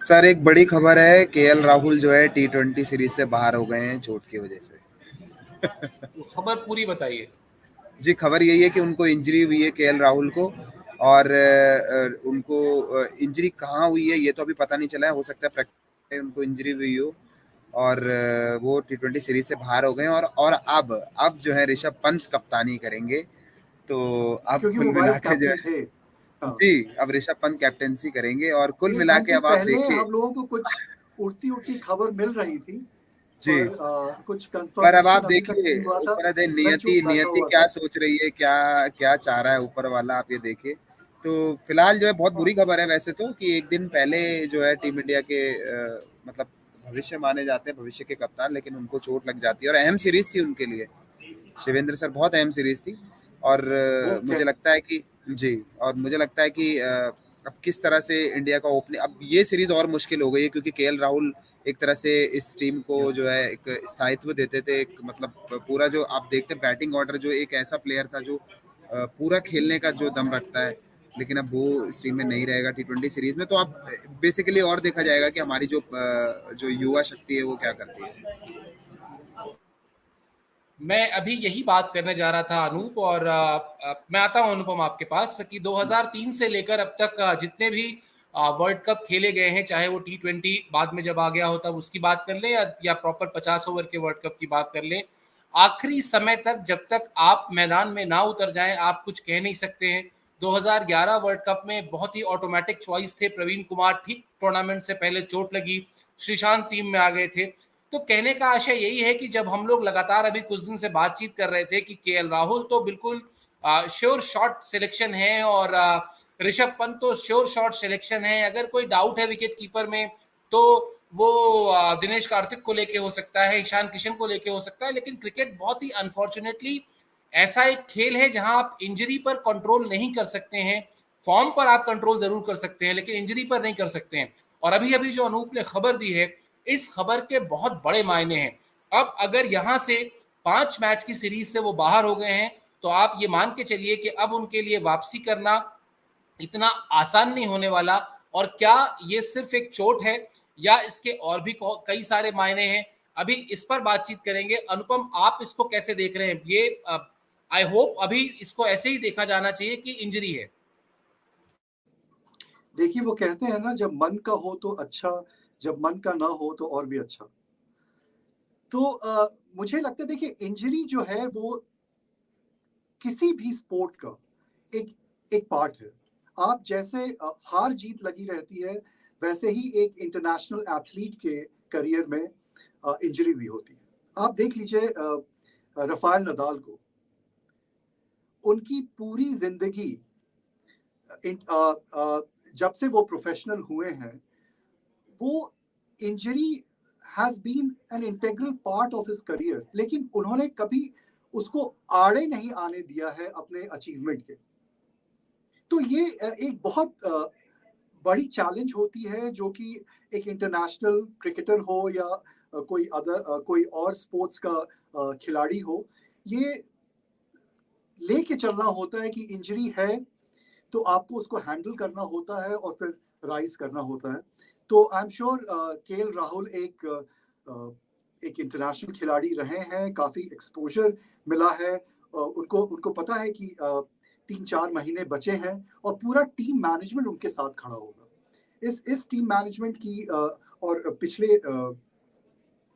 Sir एक बड़ी खबर है, केएल राहुल जो है T20 सीरीज से बाहर हो गए हैं चोट की वजह से। तो खबर पूरी बताइए। जी, खबर यही है कि उनको इंजरी हुई है केएल राहुल को, और उनको इंजरी कहाँ हुई है ये तो अभी पता नहीं चला है। हो सकता है प्रैक्टिस में उनको इंजरी हुई हो, और वो T20 सीरीज से बाहर हो गए हैं। और अब जो है ऋषभ पंत कप्तानी करेंगे, तो अब क्योंकि कुल वो मिला वाइस के जो है कैप्टन थे। हाँ। जी, अब ऋषभ पंत कैप्टेंसी करेंगे, और कुल एक मिला के घंटे अब आप पहले देखिए हम लोगों को कुछ उड़ती खबर मिल रही थी, जी, पर कुछ पर अब कंफर्मेशन आप अभी तक देखिए नहीं हुआ था। ऊपर है मैं नियति चुप बैठा नियति हुआ क्या था। सोच रही है, क्या क्या चाह रहा है ऊपर वाला, आप ये देखिए। तो फिलहाल जो है बहुत बुरी खबर है वैसे तो, कि एक दिन पहले जो है टीम इंडिया के मतलब भविष्य माने जाते हैं, भविष्य के कप्तान, लेकिन उनको चोट लग जाती है। और अहम सीरीज थी उनके लिए, शिवेंद्र सर, बहुत अहम सीरीज थी। और मुझे लगता है कि जी, और मुझे लगता है कि अब किस तरह से इंडिया का ओपनिंग, अब ये सीरीज और मुश्किल हो गई है, क्योंकि केएल राहुल एक तरह से इस टीम को जो है एक स्थायित्व देते थे, एक मतलब पूरा जो आप देखते हैं बैटिंग ऑर्डर, जो एक ऐसा प्लेयर था जो पूरा खेलने का जो दम रखता है, लेकिन अब वो इस टीम में नहीं रहेगा T20 सीरीज में। तो अब बेसिकली और देखा जाएगा कि हमारी जो युवा शक्ति है वो क्या करती है। मैं अभी यही बात करने जा रहा था अनूप, और मैं आता हूं अनुपम आपके पास कि 2003 से लेकर अब तक जितने भी वर्ल्ड कप खेले गए हैं, चाहे वो T20 बाद में जब आ गया हो तब उसकी बात कर लें, या प्रॉपर 50 ओवर के वर्ल्ड कप की बात कर लें, आखिरी समय तक जब तक आप मैदान में ना उतर जाएं आप कुछ कह नहीं सकते हैं। 2011 वर्ल्ड कप में बहुत ही ऑटोमेटिक चॉइस थे प्रवीण कुमार, ठीक टूर्नामेंट से पहले चोट लगी, श्रीशांत टीम में आ गए थे। तो कहने का आशय यही है कि जब हम लोग लगातार अभी कुछ दिन से बातचीत कर रहे थे कि केएल राहुल तो बिल्कुल श्योर शॉट सिलेक्शन है, और ऋषभ पंत तो श्योर शॉट सिलेक्शन है, अगर कोई डाउट है विकेट कीपर में तो वो दिनेश कार्तिक को लेके हो सकता है, ईशान किशन को लेके हो सकता है। लेकिन क्रिकेट बहुत ही अनफॉर्चुनेटली ऐसा एक खेल है जहां आप इंजरी पर कंट्रोल नहीं कर सकते हैं। फॉर्म पर आप कंट्रोल जरूर कर सकते हैं, लेकिन इंजरी पर नहीं कर सकते हैं। और अभी अभी जो अनूप ने खबर दी है, इस खबर के बहुत बड़े मायने हैं। अब अगर यहां से 5 मैच की सीरीज से वो बाहर हो गए हैं, तो आप ये मान के चलिए कि अब उनके लिए वापसी करना इतना आसान नहीं होने वाला। और क्या ये सिर्फ एक चोट है या इसके और भी कई सारे मायने हैं, अभी इस पर बातचीत करेंगे। अनुपम, आप इसको कैसे देख रहे हैं? ये आई होप अभी इसको ऐसे ही देखा जाना चाहिए कि इंजरी है। देखिए, वो कहते हैं ना, जब मन का हो तो अच्छा, जब मन का ना हो तो और भी अच्छा। तो मुझे लगता है, देखिए, इंजरी जो है वो किसी भी स्पोर्ट का एक एक पार्ट है। आप जैसे हार जीत लगी रहती है, वैसे ही एक इंटरनेशनल एथलीट के करियर में इंजरी भी होती है। आप देख लीजिए राफेल नडाल को, उनकी पूरी जिंदगी जब से वो प्रोफेशनल हुए हैं, वो injury has been an integral part of his career, लेकिन उन्होंने कभी उसको आड़े नहीं आने दिया है अपने अचीवमेंट के। तो ये एक बहुत बड़ी चैलेंज होती है, जो कि एक इंटरनेशनल क्रिकेटर हो या कोई और स्पोर्ट्स का खिलाड़ी हो, ये लेके चलना होता है कि इंजरी है तो आपको उसको हैंडल करना होता है और फिर राइज करना होता है। तो I am sure KL Rahul एक इंटरनेशनल खिलाड़ी रहे हैं, काफ़ी एक्सपोजर मिला है। उनको पता है कि 3-4 महीने बचे हैं और पूरा टीम मैनेजमेंट उनके साथ खड़ा होगा। इस टीम मैनेजमेंट की और पिछले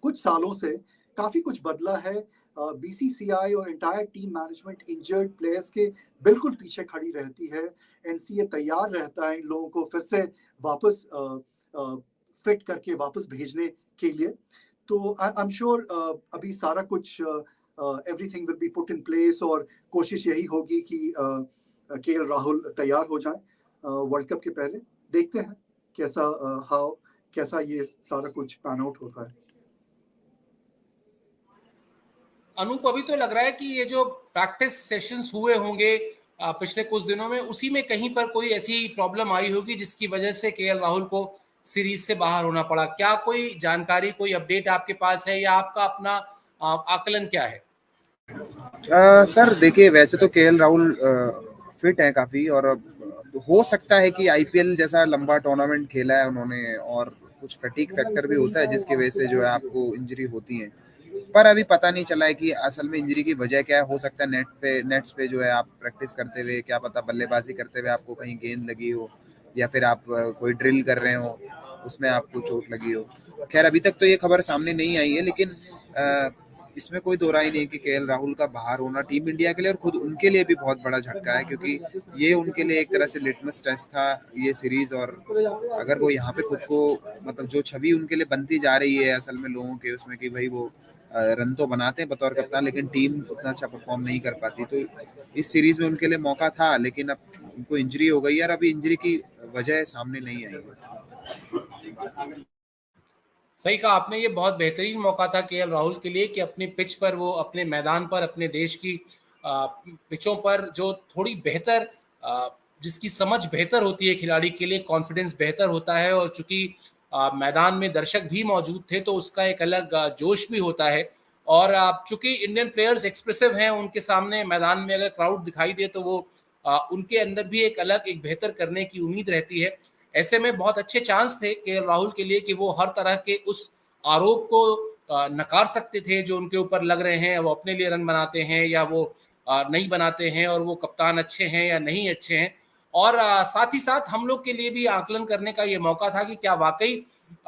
कुछ सालों से काफ़ी कुछ बदला है। बीसीसीआई और entire team management injured players के बिल्कुल पीछे खड़ी रहती है। एनसीए तैयार रहता है इन लोगों को फिर से वापस फिट करके वापस भेजने के लिए। तो आई एम श्योर अभी सारा कुछ everything will be put in place, और कोशिश यही होगी कि केएल राहुल तैयार हो जाए वर्ल्ड कप के पहले। देखते हैं कैसा ये सारा कुछ पैन आउट होता है। अनूप, अभी तो लग रहा है कि ये जो प्रैक्टिस सेशंस हुए होंगे पिछले कुछ दिनों में, उसी में कहीं पर कोई ऐसी प्रॉब्लम आई होगी जिसकी वजह से केएल राहुल को सीरीज से बाहर होना पड़ा। क्या कोई जानकारी, कोई अपडेट आपके पास है, या आपका अपना आकलन क्या है? सर देखिए, वैसे तो केएल राहुल फिट है काफ़ी, और हो सकता है कि आईपीएल जैसा लंबा टूर्नामेंट खेला है उन्होंने और कुछ फटीग फैक्टर भी होता है जिसकी वजह से जो है आपको इंजरी होती है, पर अभी पता नहीं चला है कि असल में इंजरी की वजह क्या है। हो सकता है नेट्स पे जो है आप प्रैक्टिस करते हुए, क्या पता बल्लेबाजी करते हुए आपको कहीं गेंद लगी हो, या फिर आप कोई ड्रिल कर रहे हो उसमें आपको चोट लगी हो। खैर अभी तक तो ये खबर सामने नहीं आई है, लेकिन इसमें कोई दो राय नहीं कि केएल राहुल का बाहर होना टीम इंडिया के लिए और खुद उनके लिए भी बहुत बड़ा झटका है, क्योंकि ये उनके लिए एक तरह से लिटमस टेस्ट था ये सीरीज। और अगर वो यहाँ पे खुद को मतलब जो छवि उनके लिए बनती जा रही है असल में लोगों के उसमें कि भाई वो रन तो बनाते हैं बतौर कप्तान लेकिन टीम उतना अच्छा परफॉर्म नहीं कर पाती, तो इस सीरीज में उनके लिए मौका था, लेकिन अब उनको इंजरी हो गई है और अभी इंजरी की वजह सामने नहीं आई है। सही कहा आपने, ये बहुत बेहतरीन मौका था केएल राहुल के लिए कि अपने पिच पर वो अपने मैदान पर अपने देश की पिचों पर जो थोड़ी बेहतर जिसकी समझ बेहतर होती है खिलाड़ी के लिए, कॉन्फिडेंस बेहतर होता है, और चूंकि मैदान में दर्शक भी मौजूद थे तो उसका एक अलग जोश भी होता है। और चूंकि इंडियन प्लेयर्स एक्सप्रेसिव हैं, उनके सामने मैदान में अगर क्राउड दिखाई दे तो वो उनके अंदर भी एक बेहतर करने की उम्मीद रहती है। ऐसे में बहुत अच्छे चांस थे केएल राहुल के लिए कि वो हर तरह के उस आरोप को नकार सकते थे जो उनके ऊपर लग रहे हैं, वो अपने लिए रन बनाते हैं या वो नहीं बनाते हैं, और वो कप्तान अच्छे हैं या नहीं अच्छे हैं। और साथ ही साथ हम लोग के लिए भी आकलन करने का ये मौका था कि क्या वाकई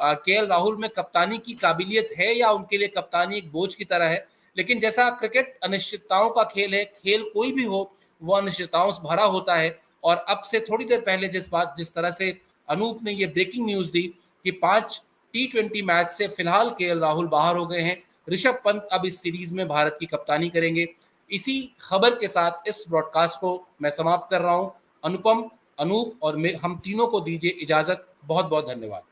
केएल राहुल में कप्तानी की काबिलियत है या उनके लिए कप्तानी एक बोझ की तरह है। लेकिन जैसा क्रिकेट अनिश्चितताओं का खेल है, खेल कोई भी हो वो अनिश्चितताओं से भरा होता है। और अब से थोड़ी देर पहले जिस तरह से अनूप ने ये ब्रेकिंग न्यूज दी कि 5 T20 मैच से फिलहाल केएल राहुल बाहर हो गए हैं, ऋषभ पंत अब इस सीरीज में भारत की कप्तानी करेंगे। इसी खबर के साथ इस ब्रॉडकास्ट को मैं समाप्त कर रहा हूं। अनुपम, अनूप और हम तीनों को दीजिए इजाजत। बहुत बहुत धन्यवाद।